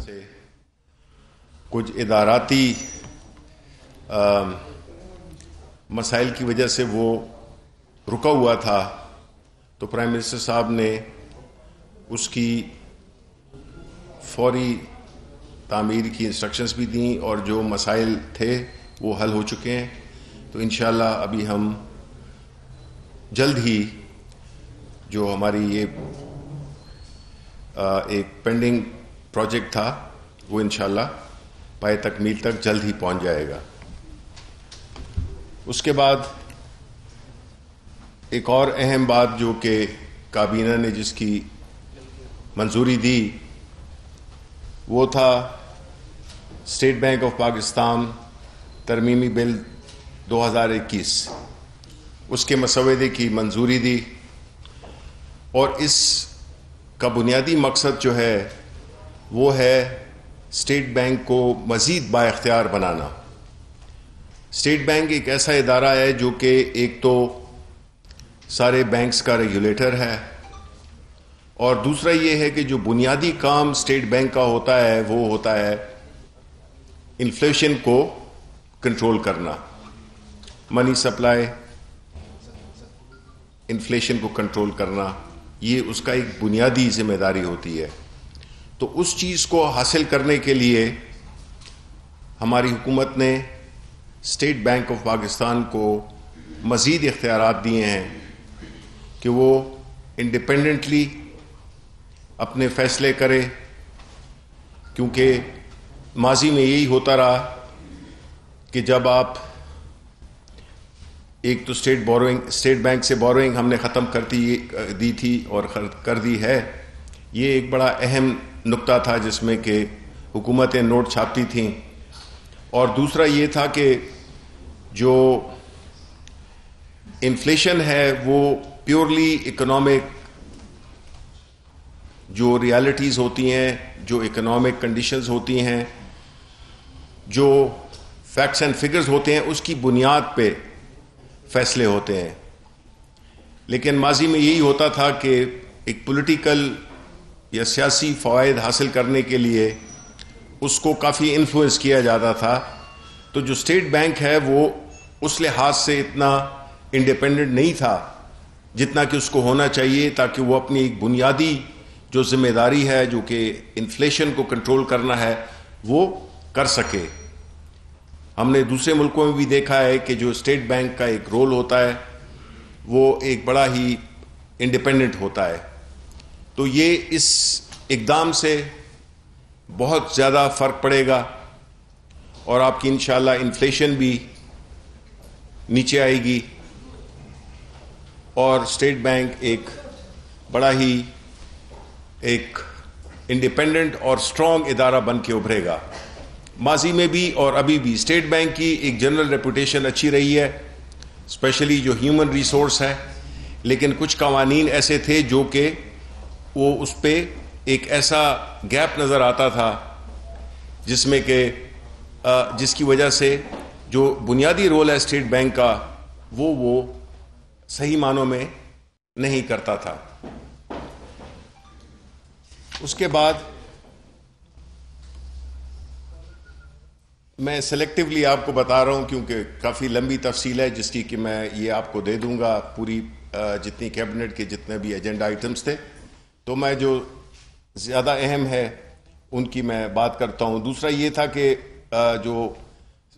سے کچھ اداراتی مسائل کی وجہ سے وہ رکا ہوا تھا، تو پرائم منسٹر صاحب نے اس کی فوری تعمیر کی انسٹرکشنز بھی دیں اور جو مسائل تھے وہ حل ہو چکے ہیں. تو انشاءاللہ ابھی ہم جلد ہی جو ہماری یہ ایک پینڈنگ پروجیکٹ تھا وہ انشاءاللہ پائے تکمیل تک جلد ہی پہنچ جائے گا. اس کے بعد ایک اور اہم بات جو کہ کابینہ نے جس کی منظوری دی وہ تھا اسٹیٹ بینک آف پاکستان ترمیمی بل 2021. اس کے مسودے کی منظوری دی اور اس کا بنیادی مقصد جو ہے وہ ہے اسٹیٹ بینک کو مزید با اختیار بنانا. اسٹیٹ بینک ایک ایسا ادارہ ہے جو کہ ایک تو سارے بینکس کا ریگولیٹر ہے، اور دوسرا یہ ہے کہ جو بنیادی کام اسٹیٹ بینک کا ہوتا ہے وہ ہوتا ہے انفلیشن کو کنٹرول کرنا، منی سپلائی، انفلیشن کو کنٹرول کرنا، یہ اس کا ایک بنیادی ذمہ داری ہوتی ہے. تو اس چیز کو حاصل کرنے کے لیے ہماری حکومت نے اسٹیٹ بینک آف پاکستان کو مزید اختیارات دیے ہیں کہ وہ انڈیپینڈنٹلی اپنے فیصلے کرے، کیونکہ ماضی میں یہی ہوتا رہا کہ جب آپ ایک تو اسٹیٹ بینک سے بوروئنگ ہم نے ختم دی تھی اور کر دی ہے. یہ ایک بڑا اہم نقطہ تھا جس میں کہ حکومتیں نوٹ چھاپتی تھیں، اور دوسرا یہ تھا کہ جو انفلیشن ہے وہ پیورلی اکنامک جو ریالٹیز ہوتی ہیں، جو اکنامک کنڈیشنز ہوتی ہیں، جو فیکٹس اینڈ فگرز ہوتے ہیں، اس کی بنیاد پہ فیصلے ہوتے ہیں. لیکن ماضی میں یہی ہوتا تھا کہ ایک پولیٹیکل یا سیاسی فوائد حاصل کرنے کے لیے اس کو کافی انفلوئنس کیا جاتا تھا. تو جو اسٹیٹ بینک ہے وہ اس لحاظ سے اتنا انڈیپینڈنٹ نہیں تھا جتنا کہ اس کو ہونا چاہیے، تاکہ وہ اپنی ایک بنیادی جو ذمہ داری ہے جو کہ انفلیشن کو کنٹرول کرنا ہے وہ کر سکے. ہم نے دوسرے ملکوں میں بھی دیکھا ہے کہ جو اسٹیٹ بینک کا ایک رول ہوتا ہے وہ ایک بڑا ہی انڈیپینڈنٹ ہوتا ہے. تو یہ اس اقدام سے بہت زیادہ فرق پڑے گا اور آپ کی انشاءاللہ انفلیشن بھی نیچے آئے گی اور اسٹیٹ بینک ایک بڑا ہی ایک انڈیپینڈنٹ اور اسٹرانگ ادارہ بن کے ابھرے گا. ماضی میں بھی اور ابھی بھی اسٹیٹ بینک کی ایک جنرل ریپوٹیشن اچھی رہی ہے، اسپیشلی جو ہیومن ریسورس ہے، لیکن کچھ قوانین ایسے تھے جو کہ وہ اس پہ ایک ایسا گیپ نظر آتا تھا جس میں کہ جس کی وجہ سے جو بنیادی رول ہے اسٹیٹ بینک کا وہ صحیح معنوں میں نہیں کرتا تھا. اس کے بعد میں سلیکٹیولی آپ کو بتا رہا ہوں کیونکہ کافی لمبی تفصیل ہے جس کی کہ میں یہ آپ کو دے دوں گا پوری جتنی کیبنٹ کے جتنے بھی ایجنڈا آئٹمز تھے. تو میں جو زیادہ اہم ہے ان کی میں بات کرتا ہوں. دوسرا یہ تھا کہ جو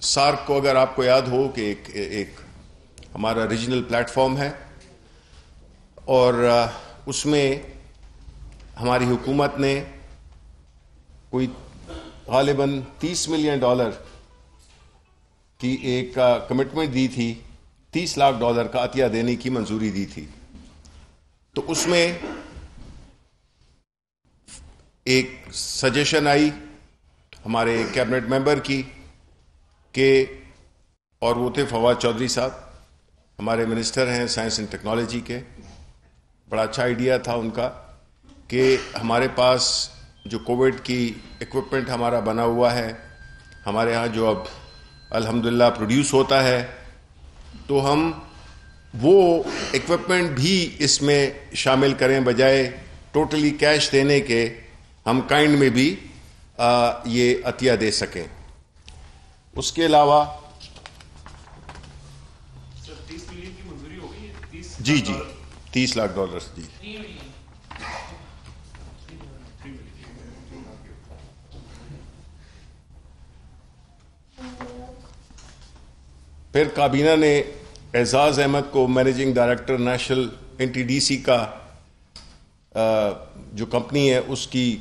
سارک کو اگر آپ کو یاد ہو کہ ایک ہمارا ریجنل پلیٹ فارم ہے اور اس میں ہماری حکومت نے کوئی غالباً $30 ملین کی ایک کمٹمنٹ دی تھی، $30 لاکھ کا عطیہ دینے کی منظوری دی تھی. تو اس میں ایک سجیشن آئی ہمارے کیبنٹ ممبر کی کہ، اور وہ تھے فواد چودھری صاحب، ہمارے منسٹر ہیں سائنس اینڈ ٹیکنالوجی کے. بڑا اچھا آئیڈیا تھا ان کا کہ ہمارے پاس جو کووڈ کی ایکوپمنٹ ہمارا بنا ہوا ہے، ہمارے ہاں جو اب الحمدللہ پروڈیوس ہوتا ہے، تو ہم وہ ایکوپمنٹ بھی اس میں شامل کریں، بجائے ٹوٹلی کیش دینے کے ہم کائنڈ میں بھی یہ عطیہ دے سکیں. اس کے علاوہ $30 ملین کی منظوری ہو گئی ہے. جی $30 لاکھ جی. پھر کابینہ نے اعزاز احمد کو مینیجنگ ڈائریکٹر نیشنل NTDC کا جو کمپنی ہے اس کی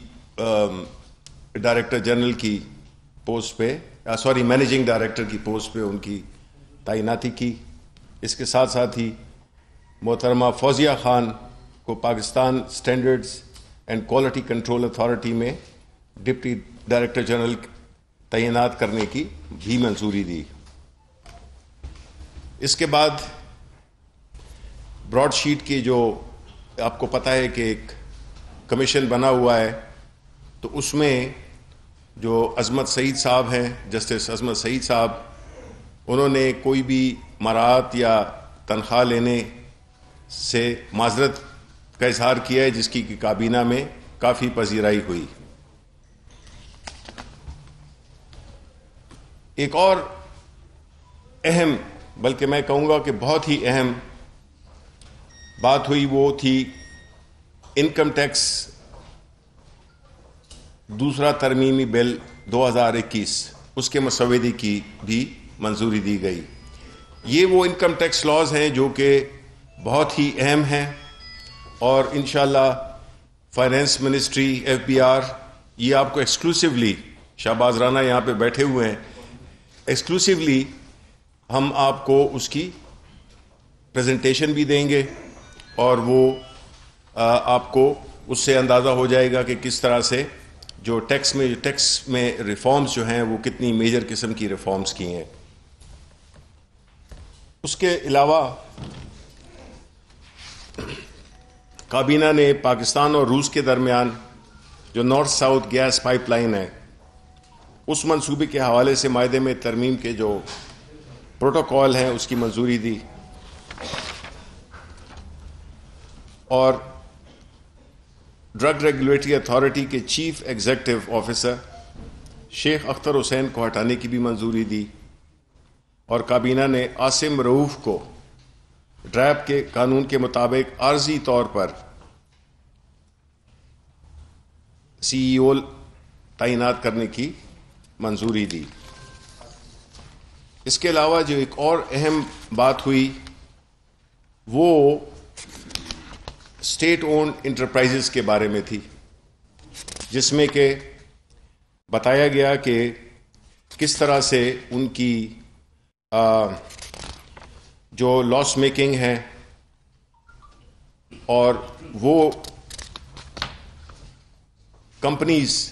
ڈائریکٹر جنرل کی پوسٹ پہ مینیجنگ ڈائریکٹر کی پوسٹ پہ ان کی تعیناتی کی. اس کے ساتھ ساتھ ہی محترمہ فوزیہ خان کو Pakistan standards and quality control authority میں ڈپٹی ڈائریکٹر جنرل تعینات کرنے کی بھی منظوری دی. اس کے بعد براڈ شیٹ کی جو آپ کو پتہ ہے کہ ایک کمیشن بنا ہوا ہے, تو اس میں جو عظمت سعید صاحب ہیں, جسٹس عظمت سعید صاحب, انہوں نے کوئی بھی مراعات یا تنخواہ لینے سے معذرت کا اظہار کیا ہے, جس کی کابینہ میں کافی پذیرائی ہوئی. ایک اور اہم, بلکہ میں کہوں گا کہ بہت ہی اہم بات ہوئی, وہ تھی انکم ٹیکس دوسرا ترمیمی بل 2021, اس کے مسودے کی بھی منظوری دی گئی. یہ وہ انکم ٹیکس لاز ہیں جو کہ بہت ہی اہم ہیں, اور انشاءاللہ فائنینس منسٹری, FBR, یہ آپ کو ایکسکلوسیولی, شہباز رانا یہاں پہ بیٹھے ہوئے ہیں, ایکسکلوسیولی ہم آپ کو اس کی پریزنٹیشن بھی دیں گے, اور وہ آپ کو اس سے اندازہ ہو جائے گا کہ کس طرح سے جو ٹیکس میں ریفارمز جو ہیں وہ کتنی میجر قسم کی ریفارمز کی ہیں. اس کے علاوہ کابینہ نے پاکستان اور روس کے درمیان جو north south gas pipeline ہے, اس منصوبے کے حوالے سے معاہدے میں ترمیم کے جو پروٹوکول ہیں اس کی منظوری دی. اور ڈرگ ریگولیٹری اتھارٹی کے چیف ایگزیکٹو آفیسر شیخ اختر حسین کو ہٹانے کی بھی منظوری دی. اور کابینہ نے عاصم رؤوف کو ڈریپ کے قانون کے مطابق عارضی طور پر CEO تعینات کرنے کی منظوری دی. اس کے علاوہ جو ایک اور اہم بات ہوئی وہ اسٹیٹ اونڈ انٹرپرائزز کے بارے میں تھی, جس میں کہ بتایا گیا کہ کس طرح سے ان کی جو لاس میکنگ ہے, اور وہ کمپنیز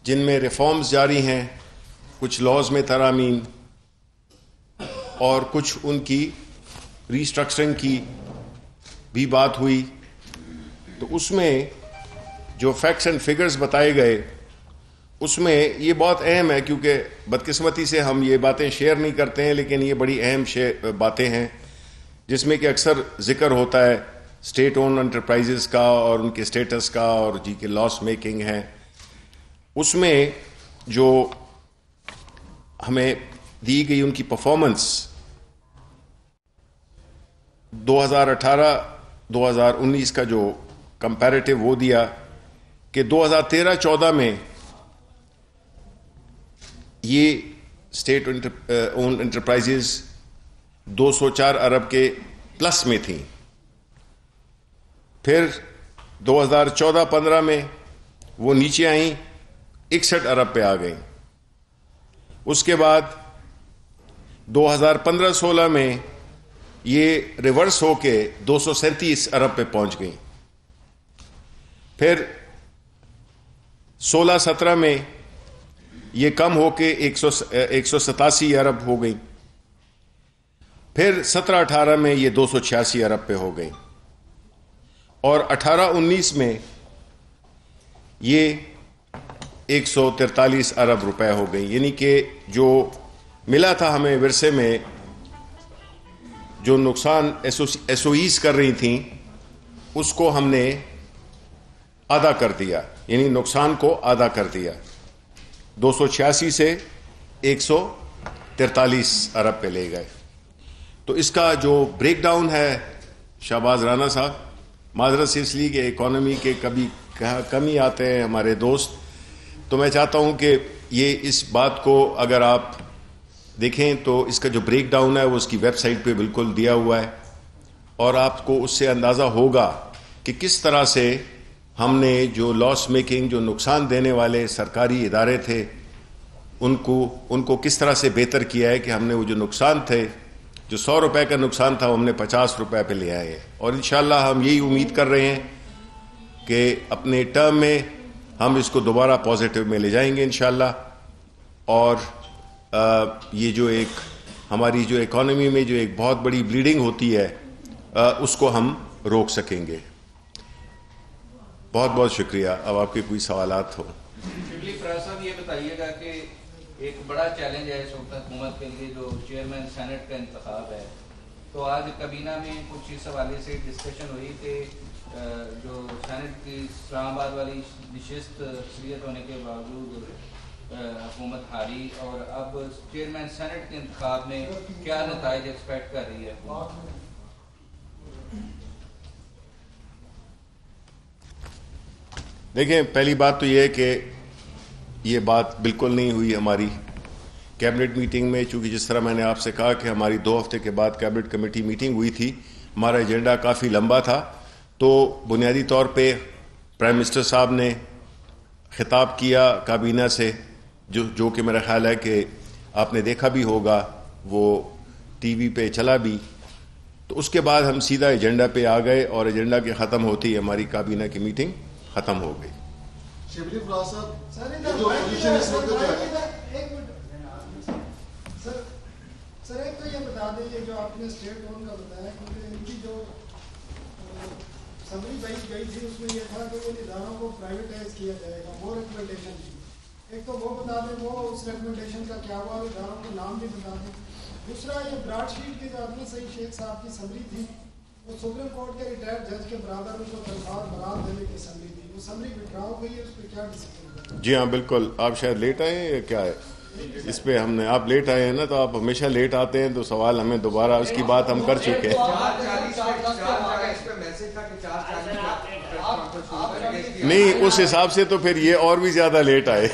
جن میں ریفارمز جاری ہیں, کچھ لاز میں ترامیم اور کچھ ان کی ریسٹرکچرنگ کی بھی بات ہوئی, تو اس میں جو فیکٹس اینڈ فگرز بتائے گئے اس میں یہ بہت اہم ہے, کیونکہ بدقسمتی سے ہم یہ باتیں شیئر نہیں کرتے ہیں, لیکن یہ بڑی اہم باتیں ہیں جس میں کہ اکثر ذکر ہوتا ہے اسٹیٹ اون انٹرپرائزز کا اور ان کے اسٹیٹس کا, اور جی کے لاس میکنگ ہے. اس میں جو ہمیں دی گئی ان کی پرفارمنس 2018-2019 کا جو کمپیریٹو وہ دیا کہ 2013-14 میں یہ اسٹیٹ اون انٹرپرائزز 204 ارب کے پلس میں تھیں. پھر 2014-15 میں وہ نیچے آئیں, 61 ارب پہ آ گئیں. اس کے بعد 2015-16 میں یہ ریورس ہو کے 237 ارب پہ پہنچ گئیں. پھر 16-17 میں یہ کم ہو کے 187 ارب ہو گئی. پھر 17-18 میں یہ 286 ارب پہ ہو گئی, اور 18-19 میں یہ 143 ارب روپے ہو گئی. یعنی کہ جو ملا تھا ہمیں ورثے میں, جو نقصان ایس او ایز کر رہی تھیں, اس کو ہم نے آدھا کر دیا. یعنی نقصان کو آدھا کر دیا، 286 سے 143 ارب پہ لے گئے. تو اس کا جو بریک ڈاؤن ہے شہباز رانا صاحب، معذرت سے اس لیے کہ اکانومی کے کبھی کمی آتے ہیں ہمارے دوست، تو میں چاہتا ہوں کہ یہ اس بات کو اگر آپ دیکھیں تو اس کا جو بریک ڈاؤن ہے وہ اس کی ویب سائٹ پہ بالکل دیا ہوا ہے، اور آپ کو اس سے اندازہ ہوگا کہ کس طرح سے ہم نے جو لاس میکنگ، جو نقصان دینے والے سرکاری ادارے تھے ان کو کس طرح سے بہتر کیا ہے کہ ہم نے وہ جو نقصان تھے، جو 100 روپے کا نقصان تھا، ہم نے 50 روپے پہ لے آئے. اور انشاءاللہ ہم یہی امید کر رہے ہیں کہ اپنے ٹرم میں ہم اس کو دوبارہ پازیٹیو میں لے جائیں گے انشاءاللہ، اور یہ جو ایک ہماری جو اکانومی میں جو ایک بہت بڑی بلیڈنگ ہوتی ہے اس کو ہم روک سکیں گے. بہت بہت شکریہ. اب آپ کے کوئی سوالات ہو. شبلی فراز صاحب یہ بتائیے گا کہ ایک بڑا چیلنج ہے اس وقت حکومت کے لیے جو چیئرمین سینٹ کا انتخاب ہے، تو آج کابینہ میں کچھ اس حوالے سے ڈسکشن ہوئی کہ جو سینٹ کی اسلام آباد والی نشست اکثریت ہونے کے باوجود حکومت ہاری، اور اب چیئرمین سینٹ کے انتخاب میں کیا نتائج ایکسپیکٹ کر رہی ہے حکومت؟ دیکھیں، پہلی بات تو یہ ہے کہ یہ بات بالکل نہیں ہوئی ہماری کیبنٹ میٹنگ میں، چونکہ جس طرح میں نے آپ سے کہا کہ ہماری 2 ہفتے کے بعد کیبنٹ کمیٹی میٹنگ ہوئی تھی، ہمارا ایجنڈا کافی لمبا تھا. تو بنیادی طور پہ پرائم منسٹر صاحب نے خطاب کیا کابینہ سے، جو کہ میرا خیال ہے کہ آپ نے دیکھا بھی ہوگا، وہ ٹی وی پہ چلا بھی. تو اس کے بعد ہم سیدھا ایجنڈا پہ آ گئے، اور ایجنڈا کے ختم ہوتے ہی ہماری کابینہ کی میٹنگ ختم ہو گئی. شبلی فراز صاحب، جو پوزیشن اس وقت جو ہے، سر ایک تو یہ بتا دیں جو آپ نے اسٹیٹ لون کا بتایا، کیونکہ ان کی جو سمری گئی تھی اس میں یہ تھا کہ ان اداروں کو پرائیویٹائز کیا جائے گا، وہ ریکمنڈیشن تھی. ایک تو وہ بتا دیں وہ اس ریکمنڈیشن کا کیا ہوا، اداروں کے نام بھی بتا دیں. دوسرا یہ براڈ شیٹ کی جو آپ نے صحیح شیخ صاحب کی سمری تھی، وہ سپریم کورٹ کے ریٹائرڈ جج کے برابر ان کو تنخواہ برات دینے کی سمری تھی، وہ سمری وڈرا ہو گئی ہے، اس پہ کیا ڈسیزن کرنا؟ جی ہاں بالکل. آپ شاید لیٹ آئے ہیں یا کیا ہے اس پہ؟ ہم نے آپ لیٹ آئے ہیں نا، تو آپ ہمیشہ لیٹ آتے ہیں، تو سوال ہمیں دوبارہ اس کی بات ہم کر چکے ہیں. نہیں، اس حساب سے تو پھر یہ اور بھی زیادہ لیٹ آئے.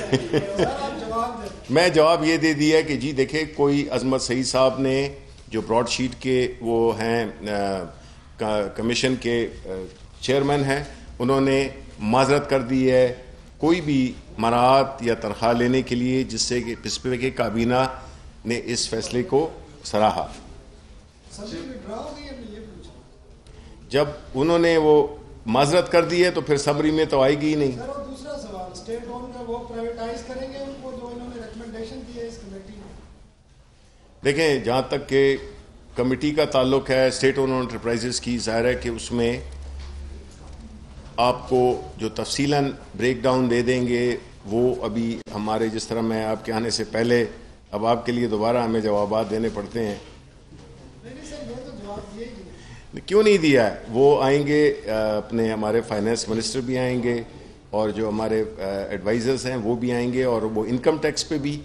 میں جواب یہ دے دیا کہ جی دیکھیں، کوئی عظمت سعید صاحب نے جو براڈ شیٹ کے وہ ہیں کمیشن کے چیئرمین ہیں، انہوں نے معذرت کر دی ہے کوئی بھی مراعات یا تنخواہ لینے کے لیے، جس سے کہ اس پہ کہ کابینہ نے اس فیصلے کو سراہا. جب انہوں نے وہ معذرت کر دی ہے تو پھر سمری میں تو آئے گی ہی نہیں. دوسرا سوال، اسٹیٹ لون کا وہ پرائیویٹائز کریں گے ان کو جو انہوں نے ریکمنڈیشن دی ہے اس کمیٹی میں؟ دیکھیں، جہاں تک کہ کمیٹی کا تعلق ہے اسٹیٹ اون انٹرپرائزز کی، ظاہر ہے کہ اس میں آپ کو جو تفصیلاً بریک ڈاؤن دے دیں گے، وہ ابھی ہمارے، جس طرح میں آپ کے آنے سے پہلے اب آپ کے لیے دوبارہ ہمیں جوابات دینے پڑتے ہیں. کیوں نہیں دیا ہے؟ وہ آئیں گے، اپنے ہمارے فائنانس منسٹر بھی آئیں گے، اور جو ہمارے ایڈوائزرز ہیں وہ بھی آئیں گے، اور وہ انکم ٹیکس پہ بھی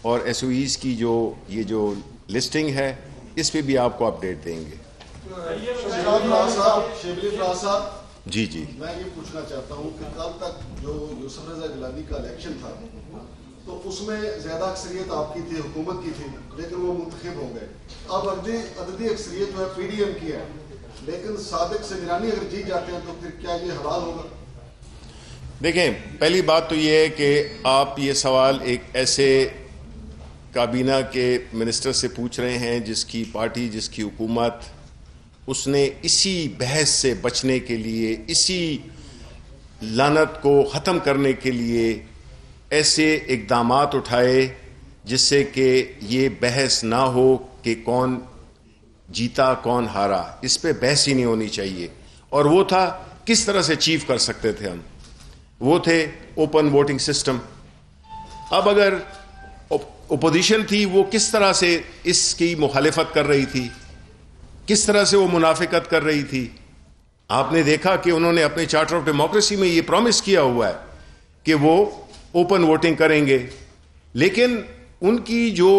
اور ایس او ایز کی جو یہ جو لسٹنگ ہے اس پہ بھی آپ کو اپڈیٹ دیں گے. شبلی فراز صاحب، جی میں یہ پوچھنا چاہتا ہوں کہ کل تک جو یوسف رضا گیلانی کا الیکشن تھا تو اس میں زیادہ اکثریت آپ کی تھی، حکومت کی تھی، لیکن وہ منتخب ہو گئے. اب عددی اکثریت جو ہے پی ڈی ایم کی ہے، لیکن صادق سمیرانی اگر جیت جاتے ہیں تو پھر کیا یہ حلال ہوگا؟ دیکھیں، پہلی بات تو یہ ہے کہ آپ یہ سوال ایک ایسے کابینہ کے منسٹر سے پوچھ رہے ہیں جس کی پارٹی، جس کی حکومت، اس نے اسی بحث سے بچنے کے لیے، اسی لعنت کو ختم کرنے کے لیے ایسے اقدامات اٹھائے جس سے کہ یہ بحث نہ ہو کہ کون جیتا کون ہارا. اس پہ بحث ہی نہیں ہونی چاہیے. اور وہ تھا کس طرح سے اچیو کر سکتے تھے ہم، وہ تھے اوپن ووٹنگ سسٹم. اب اگر اپوزیشن تھی وہ کس طرح سے اس کی مخالفت کر رہی تھی، کس طرح سے وہ منافقت کر رہی تھی. آپ نے دیکھا کہ انہوں نے اپنے چارٹر آف ڈیموکریسی میں یہ پرومس کیا ہوا ہے کہ وہ اوپن ووٹنگ کریں گے، لیکن ان کی جو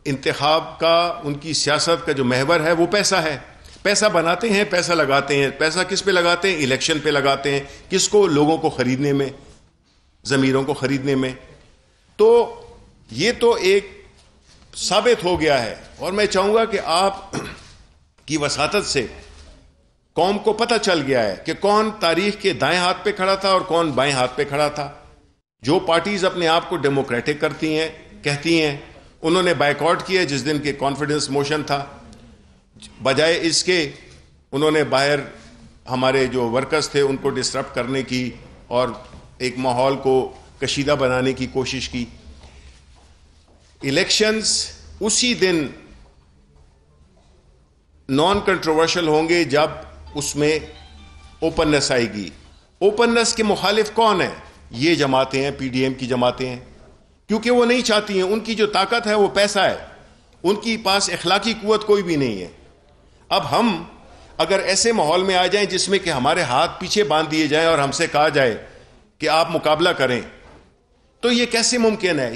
انتخاب کا، ان کی سیاست کا جو محور ہے وہ پیسہ ہے. پیسہ بناتے ہیں، پیسہ لگاتے ہیں. پیسہ کس پہ لگاتے ہیں؟ الیکشن پہ لگاتے ہیں. کس کو؟ لوگوں کو خریدنے میں، ضمیروں کو خریدنے میں. تو یہ تو ایک ثابت ہو گیا ہے، اور میں چاہوں گا کہ آپ کی وساطت سے قوم کو پتہ چل گیا ہے کہ کون تاریخ کے دائیں ہاتھ پہ کھڑا تھا اور کون بائیں ہاتھ پہ کھڑا تھا. جو پارٹیز اپنے آپ کو ڈیموکریٹک کرتی ہیں، کہتی ہیں، انہوں نے بائیکاٹ کیا جس دن کے کانفیڈنس موشن تھا. بجائے اس کے انہوں نے باہر ہمارے جو ورکرز تھے ان کو ڈسٹرب کرنے کی اور ایک ماحول کو کشیدہ بنانے کی کوشش کی. الیکشنز اسی دن نان کنٹروورشل ہوں گے جب اس میں اوپننس آئے گی. اوپننس کے مخالف کون ہیں؟ یہ جماعتیں ہیں، پی ڈی ایم کی جماعتیں ہیں، کیونکہ وہ نہیں چاہتی ہیں. ان کی جو طاقت ہے وہ پیسہ ہے، ان کی پاس اخلاقی قوت کوئی بھی نہیں ہے. اب ہم اگر ایسے ماحول میں آ جائیں جس میں کہ ہمارے ہاتھ پیچھے باندھ دیے جائیں اور ہم سے کہا جائے کہ آپ مقابلہ کریں، تو یہ کیسے ممکن ہے؟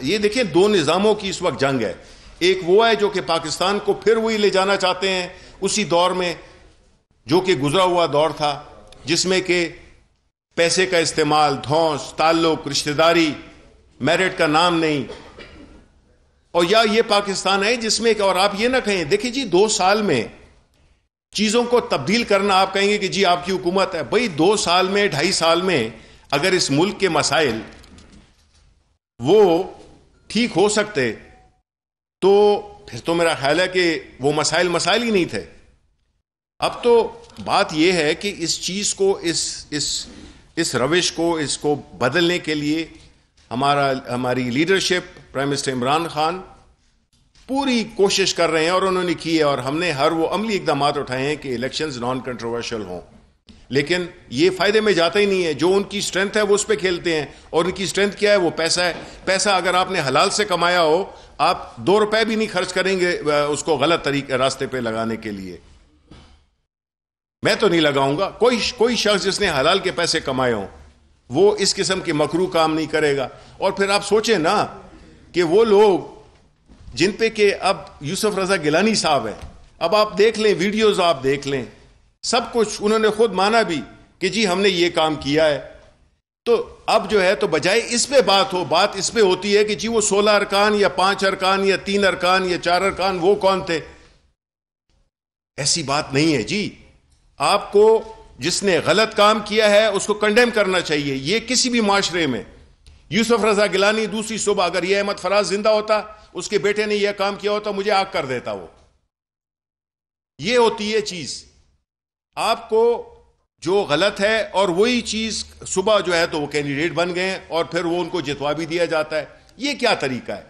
یہ دیکھیں، دو نظاموں کی اس وقت جنگ ہے. ایک وہ ہے جو کہ پاکستان کو پھر وہی لے جانا چاہتے ہیں اسی دور میں جو کہ گزرا ہوا دور تھا، جس میں کہ پیسے کا استعمال، دھونس، تعلق، رشتہ داری، میرٹ کا نام نہیں. اور یا یہ پاکستان ہے جس میں کہ، اور آپ یہ نہ کہیں، دیکھیں جی 2 سال میں چیزوں کو تبدیل کرنا، آپ کہیں گے کہ جی آپ کی حکومت ہے. بھئی 2 سال میں، 2.5 سال میں اگر اس ملک کے مسائل وہ ٹھیک ہو سکتے تو پھر تو میرا خیال ہے کہ وہ مسائل ہی نہیں تھے. اب تو بات یہ ہے کہ اس چیز کو، اس روش کو، اس کو بدلنے کے لیے ہماری leadership, prime minister Imran Khan پوری کوشش کر رہے ہیں، اور انہوں نے کی ہے، اور ہم نے ہر وہ عملی اقدامات اٹھائے ہیں کہ الیکشنز نان کنٹروورشل ہوں. لیکن یہ فائدے میں جاتا ہی نہیں ہے. جو ان کی اسٹرینتھ ہے وہ اس پہ کھیلتے ہیں، اور ان کی اسٹرینتھ کیا ہے؟ وہ پیسہ ہے. پیسہ اگر آپ نے حلال سے کمایا ہو، آپ 2 روپے بھی نہیں خرچ کریں گے اس کو غلط راستے پہ لگانے کے لیے. میں تو نہیں لگاؤں گا. کوئی شخص جس نے حلال کے پیسے کمائے ہوں وہ اس قسم کے مکروہ کام نہیں کرے گا. اور پھر آپ سوچیں نا کہ وہ لوگ جن پہ کہ اب یوسف رضا گیلانی صاحب ہیں، اب آپ دیکھ لیں ویڈیوز، آپ دیکھ لیں سب کچھ، انہوں نے خود مانا بھی کہ جی ہم نے یہ کام کیا ہے. تو اب جو ہے تو بجائے اس پہ بات اس پہ ہوتی ہے کہ جی وہ 16 ارکان یا 5 ارکان یا 3 ارکان یا 4 ارکان وہ کون تھے. ایسی بات نہیں ہے جی. آپ کو جس نے غلط کام کیا ہے اس کو کنڈیم کرنا چاہیے. یہ کسی بھی معاشرے میں، یوسف رضا گیلانی دوسری صبح اگر یہ احمد فراز زندہ ہوتا، اس کے بیٹے نے یہ کام کیا ہوتا، مجھے آگ کر دیتا. وہ یہ ہوتی ہے چیز. آپ کو جو غلط ہے اور وہی چیز صبح جو ہے تو وہ کینڈیڈیٹ بن گئے اور پھر وہ ان کو جتوا بھی دیا جاتا ہے. یہ کیا طریقہ ہے؟